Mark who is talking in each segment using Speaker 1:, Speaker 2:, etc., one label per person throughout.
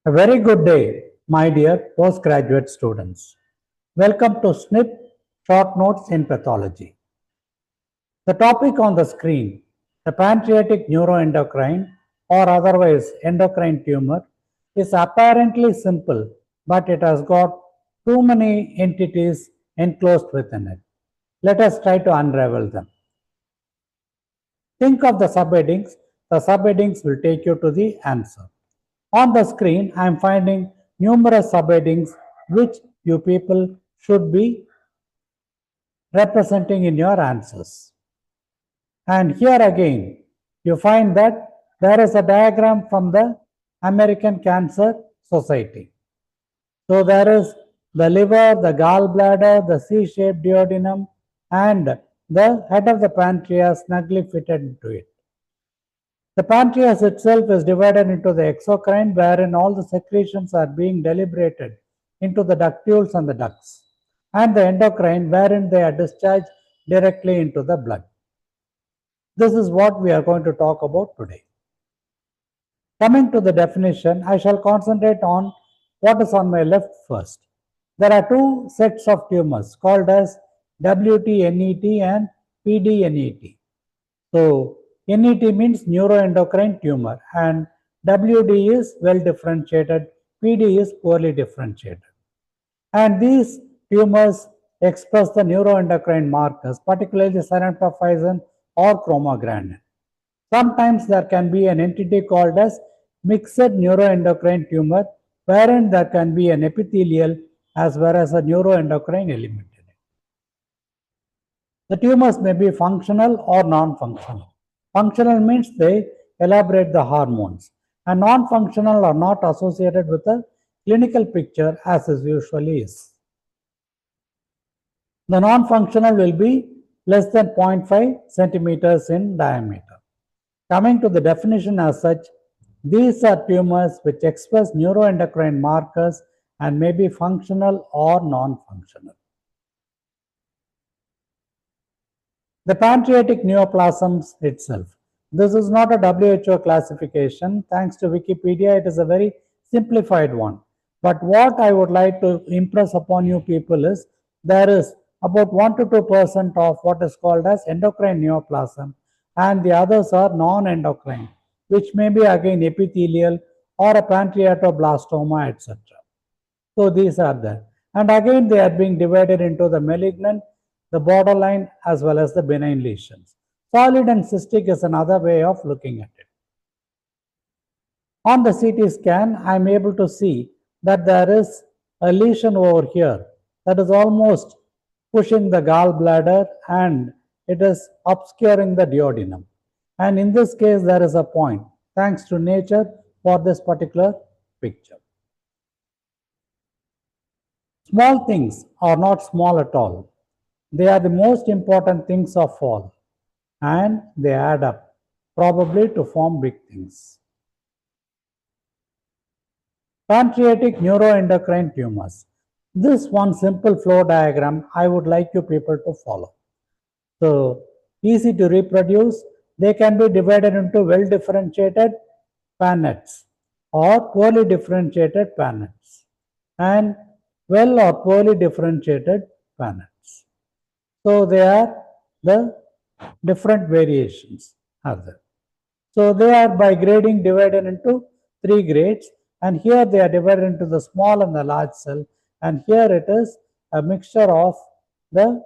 Speaker 1: A very good day, my dear postgraduate students. Welcome to SNIP Short Notes in Pathology. The topic on the screen, the pancreatic neuroendocrine or otherwise endocrine tumor, is apparently simple, but it has got too many entities enclosed within it. Let us try to unravel them. Think of the subheadings. The subheadings will take you to the answer. On the screen, I am finding numerous subheadings which you people should be representing in your answers. And here again, you find that there is a diagram from the American Cancer Society. So there is the liver, the gallbladder, the C-shaped duodenum, and the head of the pancreas snugly fitted into it. The pancreas itself is divided into the exocrine, wherein all the secretions are being deliberated into the ductules and the ducts, and the endocrine, wherein they are discharged directly into the blood. This is what we are going to talk about today. Coming to the definition, I shall concentrate on what is on my left first. There are two sets of tumors called as WT-NET and PD-NET. So, NET means neuroendocrine tumor and WD is well differentiated, PD is poorly differentiated. And these tumors express the neuroendocrine markers, particularly synaptophysin or chromogranin. Sometimes there can be an entity called as mixed neuroendocrine tumor, wherein there can be an epithelial as well as a neuroendocrine element in it. The tumors may be functional or non-functional. Functional means they elaborate the hormones, and non-functional are not associated with a clinical picture as is usually is. The non-functional will be less than 0.5 centimeters in diameter. Coming to the definition as such, these are tumors which express neuroendocrine markers and may be functional or non-functional. The pancreatic neoplasms itself. This is not a WHO classification. Thanks to Wikipedia, it is a very simplified one. But what I would like to impress upon you people is there is about 1 to 2% of what is called as endocrine neoplasm, and the others are non-endocrine, which may be again epithelial or a pancreatoblastoma, etc. So these are there. And again, they are being divided into the malignant, the borderline, as well as the benign lesions. Solid and cystic is another way of looking at it. On the CT scan, I am able to see that there is a lesion over here that is almost pushing the gallbladder and it is obscuring the duodenum. And in this case, there is a point, thanks to nature, for this particular picture. Small things are not small at all. They are the most important things of all, and they add up, probably to form big things. Pancreatic neuroendocrine tumors. This one simple flow diagram I would like you people to follow. So, easy to reproduce. They can be divided into well differentiated PANETs or poorly differentiated PANETs and well or poorly differentiated PANETs. So, they are the different variations are there. So, they are by grading divided into 3 grades, and here they are divided into the small and the large cell, and here it is a mixture of the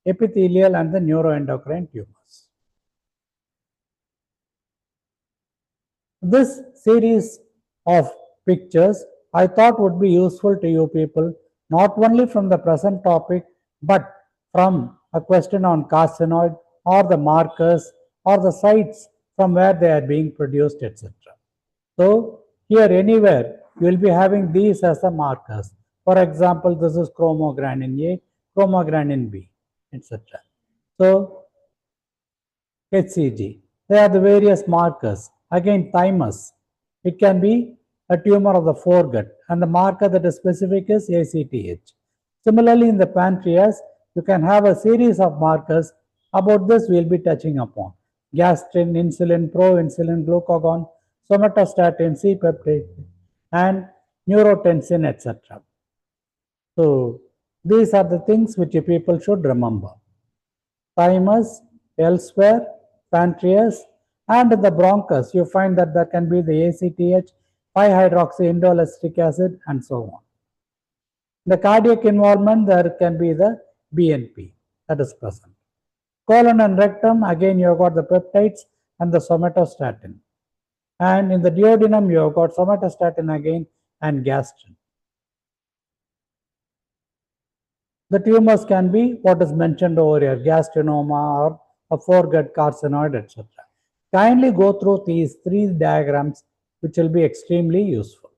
Speaker 1: epithelial and the neuroendocrine tumors. This series of pictures I thought would be useful to you people, not only from the present topic, but from a question on carcinoid or the markers or the sites from where they are being produced, etc. So, here anywhere you will be having these as the markers. For example, this is chromogranin A, chromogranin B, etc. So, HCG. They are the various markers. Again, thymus. It can be a tumor of the foregut, and the marker that is specific is ACTH. Similarly, in the pancreas, you can have a series of markers. About this, we will be touching upon gastrin, insulin, proinsulin, glucagon, somatostatin, C-peptide, and neurotensin, etc. So these are the things which people should remember. Thymus, elsewhere, pancreas, and in the bronchus, you find that there can be the ACTH, 5-hydroxyindolestric acid, and so on. In the cardiac involvement, there can be the BNP that is present. Colon and rectum, again you have got the peptides and the somatostatin. And in the duodenum, you have got somatostatin again and gastrin. The tumors can be what is mentioned over here, gastrinoma or a foregut carcinoid, etc. Kindly go through these three diagrams, which will be extremely useful.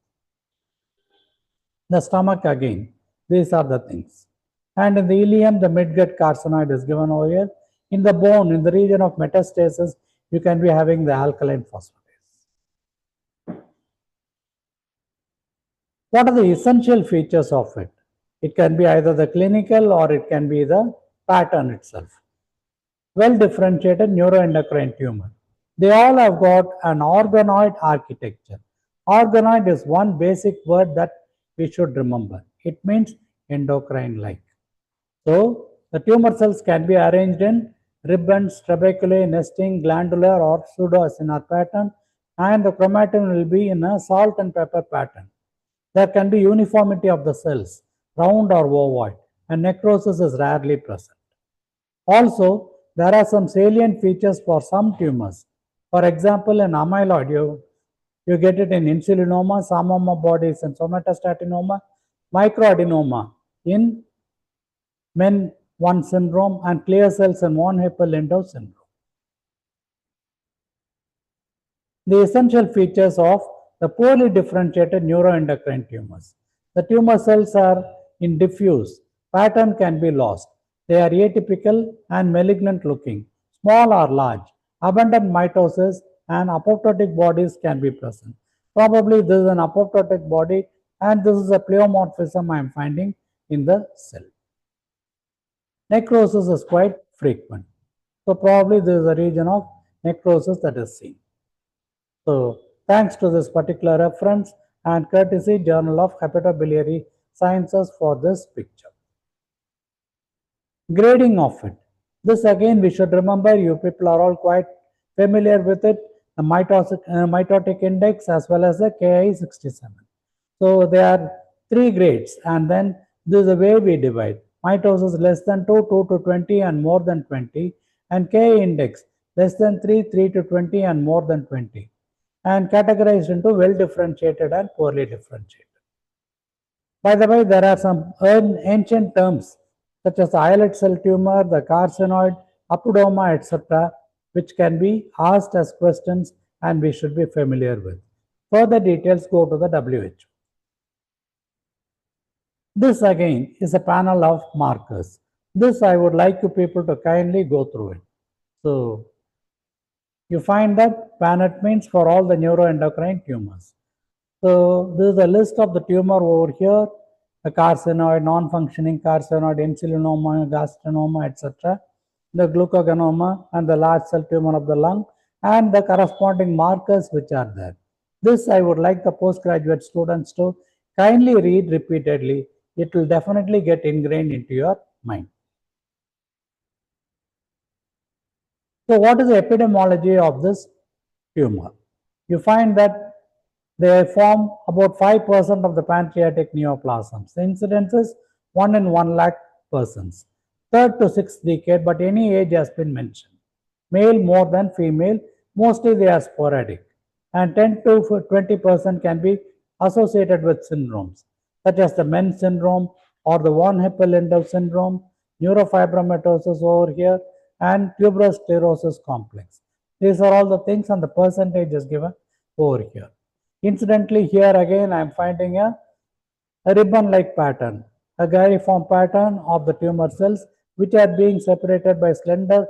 Speaker 1: The stomach again, these are the things. And in the ileum, the midgut carcinoid is given over here. In the bone, in the region of metastasis, you can be having the alkaline phosphatase. What are the essential features of it? It can be either the clinical or it can be the pattern itself. Well differentiated neuroendocrine tumor. They all have got an organoid architecture. Organoid is one basic word that we should remember. It means endocrine-like. So the tumor cells can be arranged in ribbons, trabeculae, nesting, glandular or pseudoacinar pattern, and the chromatin will be in a salt and pepper pattern. There can be uniformity of the cells, round or ovoid, and necrosis is rarely present. Also, there are some salient features for some tumors. For example, in amyloid, you get it in insulinoma, some bodies in somatostatinoma, microadenoma in MEN1 syndrome, and clear cells in von Hippel-Lindau syndrome. The essential features of the poorly differentiated neuroendocrine tumors. The tumor cells are in diffuse, pattern can be lost. They are atypical and malignant looking, small or large, abundant mitosis, and apoptotic bodies can be present. Probably this is an apoptotic body and this is a pleomorphism I am finding in the cell. Necrosis is quite frequent. So probably there is a region of necrosis that is seen. So thanks to this particular reference and courtesy Journal of Hepatobiliary Sciences for this picture. Grading of it. This again we should remember, you people are all quite familiar with it, the mitotic index as well as the Ki67. So there are three grades and then this is the way we divide. Mitosis less than 2, 2 to 20 and more than 20, and Ki index less than 3, 3 to 20 and more than 20, and categorized into well differentiated and poorly differentiated. By the way, there are some ancient terms such as the islet cell tumor, the carcinoid, apodoma, etc., which can be asked as questions and we should be familiar with. Further details go to the WHO. This again is a panel of markers. This I would like you people to kindly go through it. So you find that PANET means for all the neuroendocrine tumors. So this is a list of the tumor over here, the carcinoid, non-functioning carcinoid, insulinoma, gastrinoma, etc., the glucagonoma and the large cell tumor of the lung, and the corresponding markers which are there. This I would like the postgraduate students to kindly read repeatedly. It will definitely get ingrained into your mind. So what is the epidemiology of this tumor? You find that they form about 5% of the pancreatic neoplasms. The incidence is 1 in 1 lakh persons. Third to sixth decade, but any age has been mentioned. Male more than female, mostly they are sporadic. And 10 to 20% can be associated with syndromes, such as the MEN syndrome or the von Hippel-Lindau syndrome, neurofibromatosis over here, and tuberous sclerosis complex. These are all the things and the percentage is given over here. Incidentally, here again I am finding a ribbon-like pattern, a gyriform pattern of the tumor cells which are being separated by slender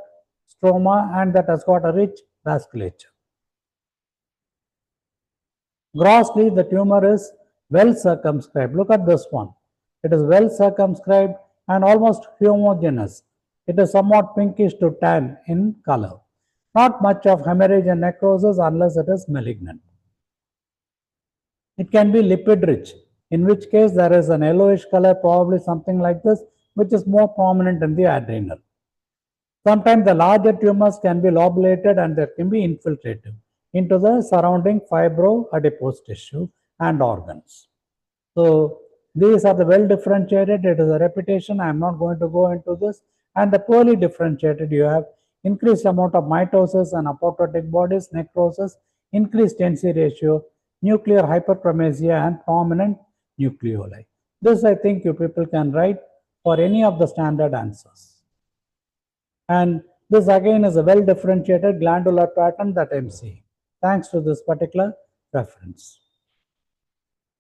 Speaker 1: stroma and that has got a rich vasculature. Grossly, the tumor is well circumscribed. Look at this one. It is well circumscribed and almost homogeneous. It is somewhat pinkish to tan in color. Not much of hemorrhage and necrosis unless it is malignant. It can be lipid rich. in which case there is an yellowish color, probably something like this, which is more prominent in the adrenal. Sometimes the larger tumors can be lobulated and they can be infiltrative into the surrounding fibro-adipose tissue and organs. So these are the well differentiated. It is a repetition. I am not going to go into this. And the poorly differentiated, you have increased amount of mitosis and apoptotic bodies, necrosis, increased NC ratio, nuclear hyperchromasia, and prominent nucleoli. This I think you people can write for any of the standard answers. And this again is a well differentiated glandular pattern that I am seeing, thanks to this particular reference.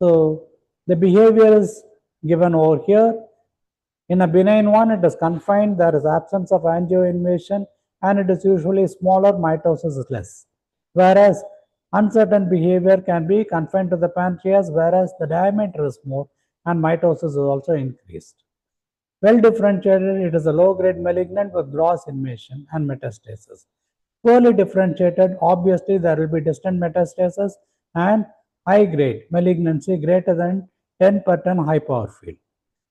Speaker 1: So the behavior is given over here. In a benign one, it is confined, there is absence of angioinvasion, and it is usually smaller, mitosis is less. Whereas uncertain behavior can be confined to the pancreas, whereas the diameter is more and mitosis is also increased. Well differentiated, it is a low-grade malignant with gross invasion and metastasis. Poorly differentiated, obviously there will be distant metastasis and high-grade malignancy greater than 10 per 10 high power field.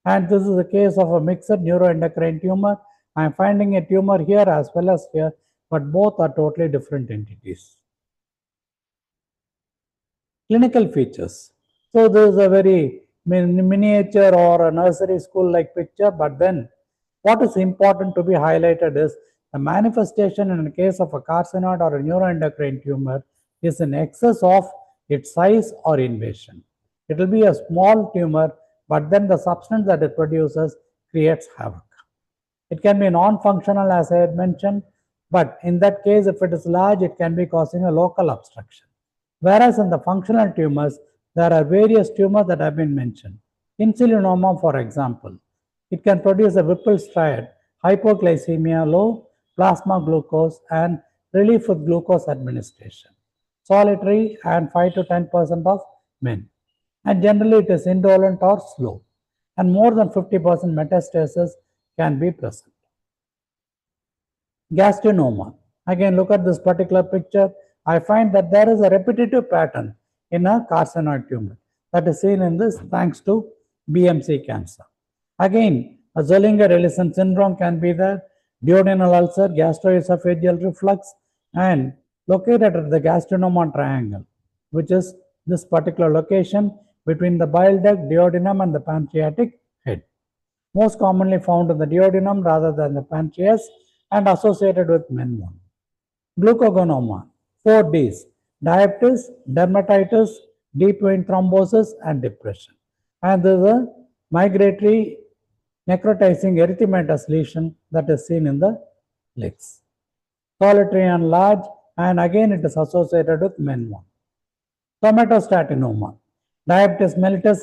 Speaker 1: And this is a case of a mixed neuroendocrine tumor. I am finding a tumor here as well as here, but both are totally different entities. Clinical features. So this is a very miniature or a nursery school like picture, but then what is important to be highlighted is the manifestation in the case of a carcinoid or a neuroendocrine tumor is in excess of its size or invasion. It will be a small tumor, but then the substance that it produces creates havoc. It can be non-functional, as I had mentioned, but in that case, if it is large, it can be causing a local obstruction. Whereas in the functional tumors, there are various tumors that have been mentioned. Insulinoma, for example, it can produce a Whipple's triad, hypoglycemia, low plasma glucose, and relief with glucose administration. Solitary and 5 to 10% of men. And generally it is indolent or slow. And more than 50% metastasis can be present. Gastrinoma. Again, look at this particular picture. I find that there is a repetitive pattern in a carcinoid tumor that is seen in this thanks to BMC cancer. Again, a Zollinger-Ellison syndrome can be there, duodenal ulcer, gastroesophageal reflux, and located at the gastrinoma triangle, which is this particular location between the bile duct, duodenum, and the pancreatic head. Most commonly found in the duodenum rather than the pancreas and associated with men. Glucagonoma, 4 Ds, diabetes, dermatitis, deep vein thrombosis, and depression. And there is a migratory necrotizing erythematous lesion that is seen in the legs. Solitary and large, and again it is associated with men. Somatostatinoma, diabetes mellitus,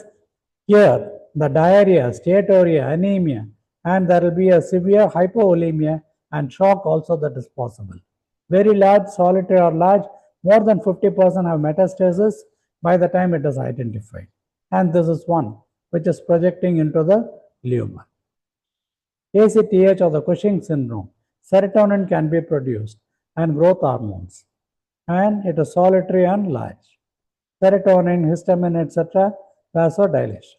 Speaker 1: here the diarrhea, steatorrhea, anemia, and there will be a severe hypovolemia and shock also that is possible. Very large, solitary or large, more than 50% have metastasis by the time it is identified. And this is one which is projecting into the lumen. ACTH or the Cushing syndrome, serotonin can be produced and growth hormones, and it is solitary and large. Serotonin, histamine, etc., vasodilation.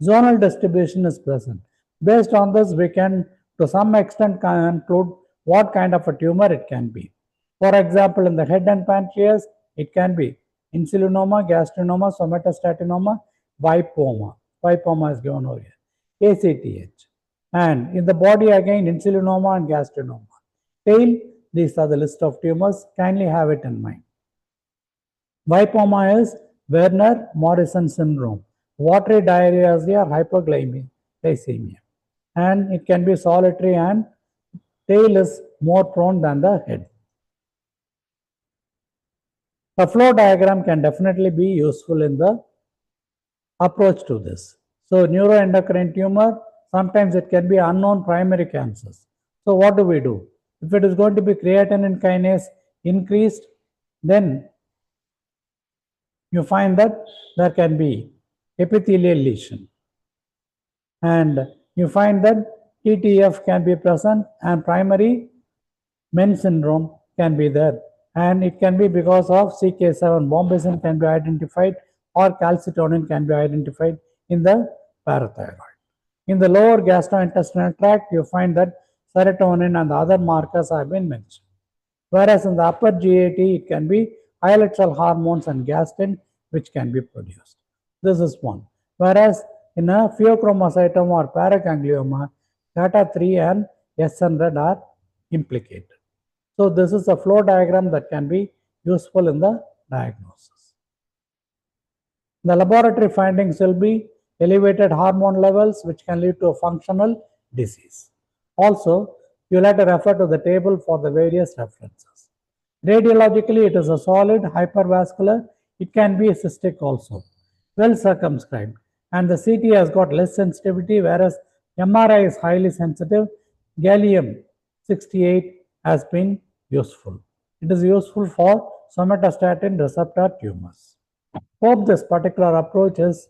Speaker 1: Zonal distribution is present. Based on this, we can to some extent conclude what kind of a tumor it can be. For example, in the head and pancreas, it can be insulinoma, gastrinoma, somatostatinoma, vipoma. Vipoma is given over here. ACTH. And in the body again, insulinoma and gastrinoma. Tail, these are the list of tumors. Kindly have it in mind. Vipoma is Werner-Morrison syndrome. Watery diarrhea or hypoglycemia. And it can be solitary and tail is more prone than the head. A flow diagram can definitely be useful in the approach to this. So neuroendocrine tumor, sometimes it can be unknown primary cancers. So what do we do? If it is going to be creatinine kinase increased, then you find that there can be epithelial lesion. And you find that TTF can be present and primary men syndrome can be there. And it can be because of CK7, Bombesin can be identified, or calcitonin can be identified in the parathyroid. In the lower gastrointestinal tract, you find that serotonin and other markers have been mentioned. Whereas in the upper GAT, it can be ileal hormones and gastrin which can be produced. This is one. Whereas in a pheochromocytoma or paraganglioma, GATA3 and SNRED are implicated. So this is a flow diagram that can be useful in the diagnosis. The laboratory findings will be elevated hormone levels which can lead to a functional disease. Also, you will have to refer to the table for the various references. Radiologically, it is a solid, hypervascular. It can be cystic also, well circumscribed. And the CT has got less sensitivity, whereas MRI is highly sensitive. Gallium 68 has been useful. It is useful for somatostatin receptor tumors. Hope this particular approach is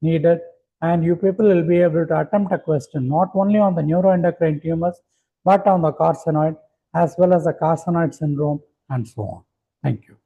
Speaker 1: needed and you people will be able to attempt a question not only on the neuroendocrine tumors but on the carcinoid as well as the carcinoid syndrome and so on. Thank you.